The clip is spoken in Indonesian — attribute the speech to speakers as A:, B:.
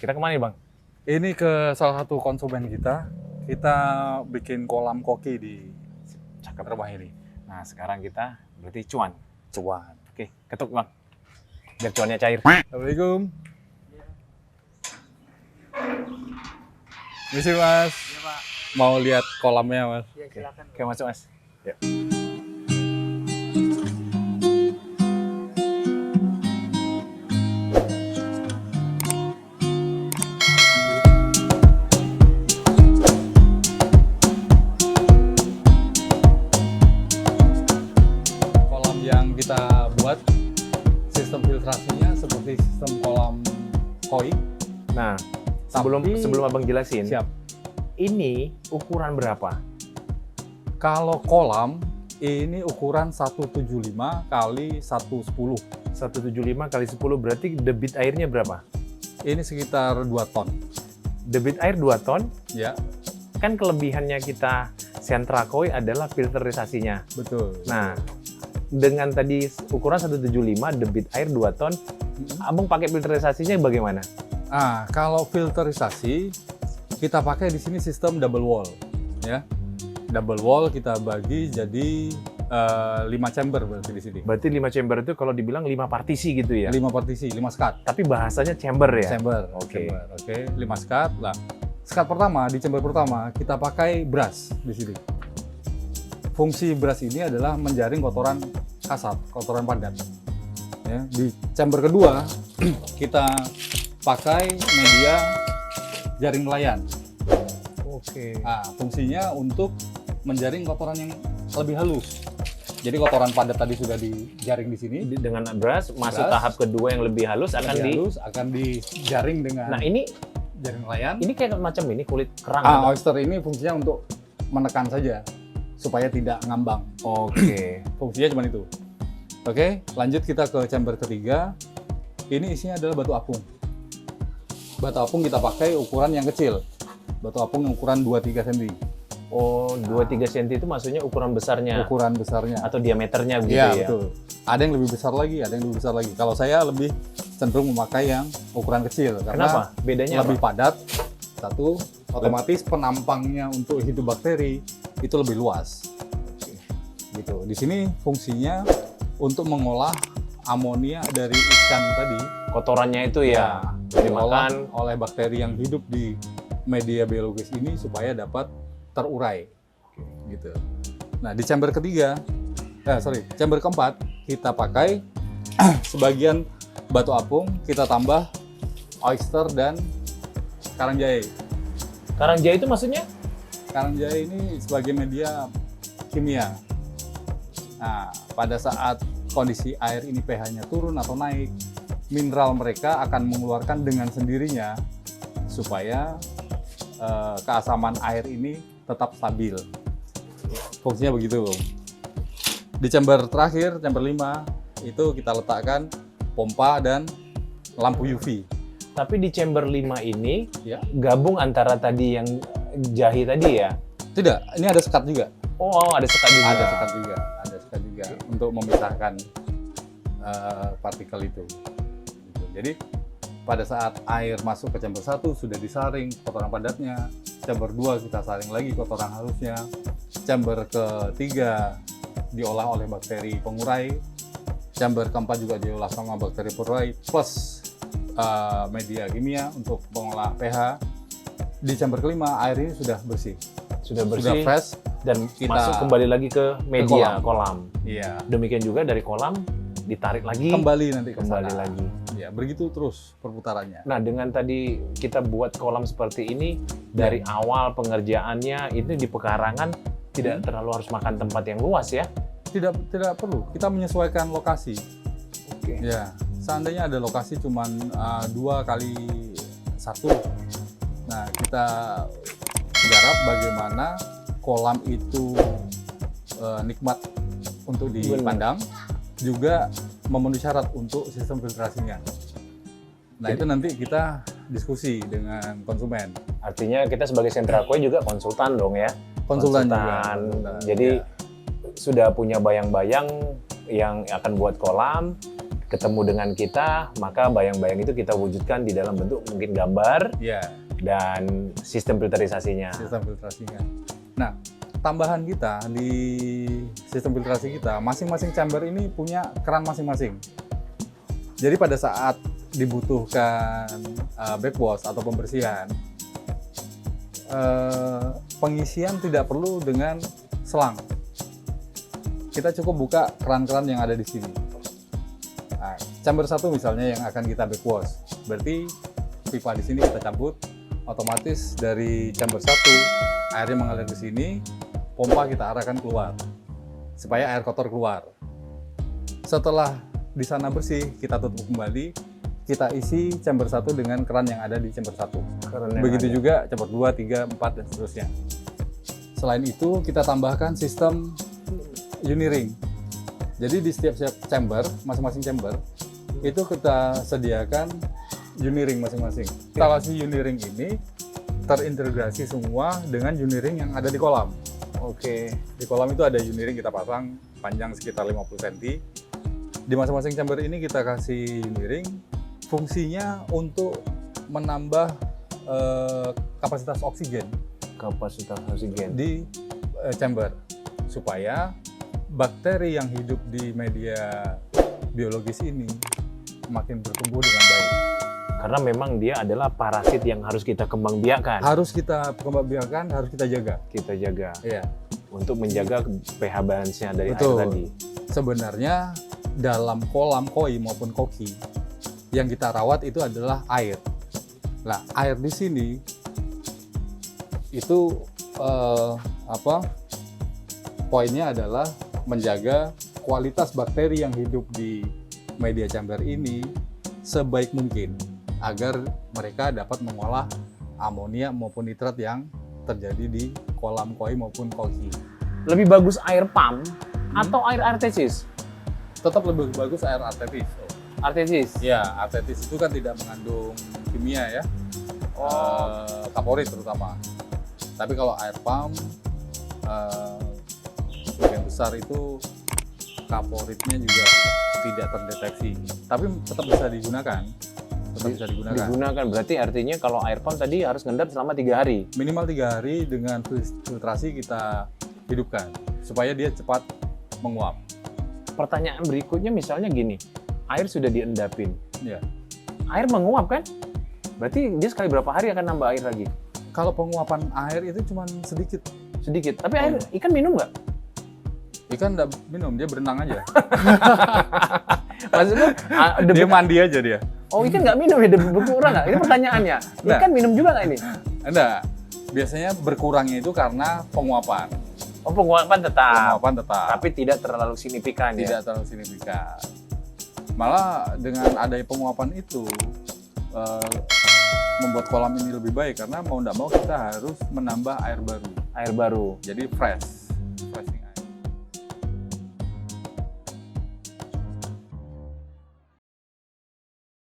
A: Kita kemana nih Bang?
B: Ini ke salah satu konsumen kita. Kita bikin kolam koki di
A: Cakep.
B: rumah ini.
A: Nah sekarang kita berarti cuan.
B: Cuan.
A: Oke, ketuk Bang. Biar cuannya cair.
B: Assalamualaikum. Misi Mas.
C: Iya Pak.
B: Mau lihat kolamnya Mas?
C: Ya silakan.
A: Oke masuk Mas. Yuk.
B: Kolam yang kita buat sistem filtrasinya seperti sistem kolam koi.
A: Nah, sebelum Abang jelasin,
B: Siap.
A: ini ukuran berapa?
B: Kalau kolam ini ukuran 175 kali 110.
A: 175 kali 10 berarti debit airnya berapa?
B: Ini sekitar 2 ton.
A: Debit air 2 ton,
B: Ya,
A: kan kelebihannya kita sentra koi adalah filterisasinya.
B: betul.
A: Nah, dengan tadi ukuran 175 debit air 2 ton, Abang pakai filterisasinya bagaimana?
B: Kalau filterisasi kita pakai di sini sistem double wall, ya. Double wall kita bagi jadi 5 chamber berarti di sini.
A: Berarti 5 chamber itu kalau dibilang 5 partisi gitu ya?
B: 5 partisi, 5 skat.
A: Tapi bahasanya chamber ya?
B: Chamber.
A: Oke.
B: Chamber, oke. 5 skat. Lah, skat pertama di chamber pertama kita pakai brush di sini. Fungsi brush ini adalah menjaring kotoran kasar, kotoran padat. Ya, di chamber kedua kita pakai media jaring nelayan.
A: Oke.
B: Fungsinya untuk menjaring kotoran yang lebih halus. Jadi kotoran padat tadi sudah dijaring di sini.
A: Dengan brush, masuk
B: Brush.
A: tahap kedua yang lebih halus
B: Akan dijaring dengan
A: Nah ini
B: jaring nelayan.
A: kayak macam ini kulit kerang.
B: Oyster ini fungsinya untuk menekan saja supaya tidak ngambang.
A: Oke.
B: Fungsinya cuma itu. Oke, lanjut kita ke chamber ketiga. Ini isinya adalah batu apung. Batu apung kita pakai ukuran yang kecil. Batu apung yang ukuran 2-3 cm.
A: Oh, 2-3 cm itu maksudnya ukuran besarnya
B: Ukuran besarnya.
A: atau diameternya begitu
B: Iya,
A: ya?
B: betul. Ada yang lebih besar lagi, ada yang lebih besar lagi. Kalau saya lebih cenderung memakai yang ukuran kecil.
A: Kenapa?
B: Karena
A: Bedanya
B: lebih
A: apa?
B: padat. Satu, otomatis penampangnya untuk hidup bakteri itu lebih luas. Gitu. Di sini fungsinya untuk mengolah amonia dari ikan tadi.
A: Kotorannya itu ya,
B: diolah
A: dimakan.
B: oleh bakteri yang hidup di media biologis ini supaya dapat terurai. Gitu. Nah, di chamber chamber keempat kita pakai sebagian batu apung, kita tambah oyster dan karang jahe.
A: Karang jahe itu maksudnya?
B: Karang jahe ini sebagai media kimia. Nah, pada saat kondisi air ini pH-nya turun atau naik, mineral mereka akan mengeluarkan dengan sendirinya supaya keasaman air ini tetap stabil. Fungsinya begitu. Di chamber terakhir, chamber 5, itu kita letakkan pompa dan lampu UV.
A: Tapi di chamber 5 ini
B: Ya.
A: gabung antara tadi yang jahe tadi ya?
B: Tidak, ini ada sekat juga.
A: Oh, ada sekat juga.
B: Ada sekat juga, untuk memisahkan partikel itu. Gitu. Jadi pada saat air masuk ke chamber 1 sudah disaring kotoran padatnya, chamber 2 kita saring lagi kotoran halusnya, chamber ketiga diolah oleh bakteri pengurai, chamber keempat juga diolah sama bakteri pengurai plus media kimia untuk mengolah pH. Di chamber kelima air ini sudah bersih,
A: Sudah
B: sudah
A: bersih
B: fresh.
A: dan
B: kita
A: masuk kembali lagi ke media kolam.
B: Iya.
A: Demikian juga dari kolam ditarik lagi,
B: Kembali nanti ke
A: kembali
B: sana.
A: lagi.
B: Ya, begitu terus perputarannya.
A: Nah, dengan tadi kita buat kolam seperti ini, dari awal pengerjaannya itu di pekarangan tidak terlalu harus makan tempat yang luas ya?
B: Tidak perlu. Kita menyesuaikan lokasi.
A: Oke.
B: Ya, seandainya ada lokasi cuman 2x1. Nah, kita garap bagaimana kolam itu nikmat untuk dipandang, juga memenuhi syarat untuk sistem filtrasinya. Nah, itu nanti kita diskusi dengan konsumen.
A: Artinya kita sebagai sentra koi juga konsultan dong ya?
B: Konsultan juga.
A: Jadi
B: Ya.
A: sudah punya bayang-bayang yang akan buat kolam, ketemu dengan kita, maka bayang-bayang itu kita wujudkan di dalam bentuk mungkin gambar
B: Ya,
A: dan sistem filterisasinya.
B: sistem filtrasinya. Nah, tambahan kita di sistem filtrasi kita, masing-masing chamber ini punya keran masing-masing. Jadi pada saat dibutuhkan backwash atau pembersihan, pengisian tidak perlu dengan selang. Kita cukup buka keran-keran yang ada di sini. Nah, chamber 1 misalnya yang akan kita backwash, berarti pipa di sini kita cabut, otomatis dari chamber 1 airnya mengalir ke sini, pompa kita arahkan keluar supaya air kotor keluar. Setelah di sana bersih, kita tutup kembali, kita isi chamber 1 dengan keran yang ada di chamber 1. Begitu juga chamber 2, 3, 4 dan seterusnya. Selain itu, kita tambahkan sistem uniring. Jadi di setiap chamber, masing-masing chamber itu kita sediakan uniring masing-masing. Instalasi uniring ini terintegrasi semua dengan uniring yang ada di kolam.
A: Oke.
B: Di kolam itu ada uniring kita pasang panjang sekitar 50 cm. Di masing-masing chamber ini kita kasih uniring. Fungsinya untuk menambah kapasitas oksigen
A: Kapasitas oksigen.
B: di chamber supaya bakteri yang hidup di media biologis ini makin bertumbuh dengan baik.
A: Karena memang dia adalah parasit yang harus kita kembangbiakkan.
B: Harus kita kembangbiakkan, harus kita jaga.
A: Kita jaga
B: Iya.
A: untuk menjaga pH balance-nya dari air
B: Betul.
A: tadi.
B: Sebenarnya dalam kolam koi maupun koki yang kita rawat itu adalah air. Nah, air di sini itu poinnya adalah menjaga kualitas bakteri yang hidup di media chamber ini sebaik mungkin agar mereka dapat mengolah amonia maupun nitrat yang terjadi di kolam koi maupun koki.
A: Lebih bagus air pump atau air artesis?
B: Tetap lebih bagus air artetis.
A: Artesis.
B: Ya, artetis itu kan tidak mengandung kimia ya, kaporit terutama. Tapi kalau air pump, sebagian besar itu kaporitnya juga tidak terdeteksi. Tapi tetap bisa digunakan.
A: Digunakan berarti artinya kalau air pump tadi harus ngendap selama 3 hari.
B: Minimal 3 hari dengan filtrasi kita hidupkan supaya dia cepat menguap.
A: Pertanyaan berikutnya misalnya gini, air sudah diendapin,
B: Ya.
A: air menguap kan? Berarti dia sekali berapa hari akan nambah air lagi?
B: Kalau penguapan air itu cuma sedikit.
A: Sedikit. Tapi air ikan minum nggak?
B: Ikan nggak minum, dia berenang aja.
A: Maksudnya
B: Dia mandi aja dia.
A: oh ikan nggak minum ya, debu berkurang nggak? Ini pertanyaannya.
B: Nggak.
A: Ikan minum juga nggak ini?
B: Enggak. Biasanya berkurangnya itu karena penguapan.
A: Oh penguapan tetap,
B: Penguapan tetap.
A: tapi tidak terlalu signifikan ya.
B: Tidak terlalu signifikan. Malah dengan adanya penguapan itu membuat kolam ini lebih baik karena mau tidak mau kita harus menambah air baru.
A: Air baru.
B: Jadi freshing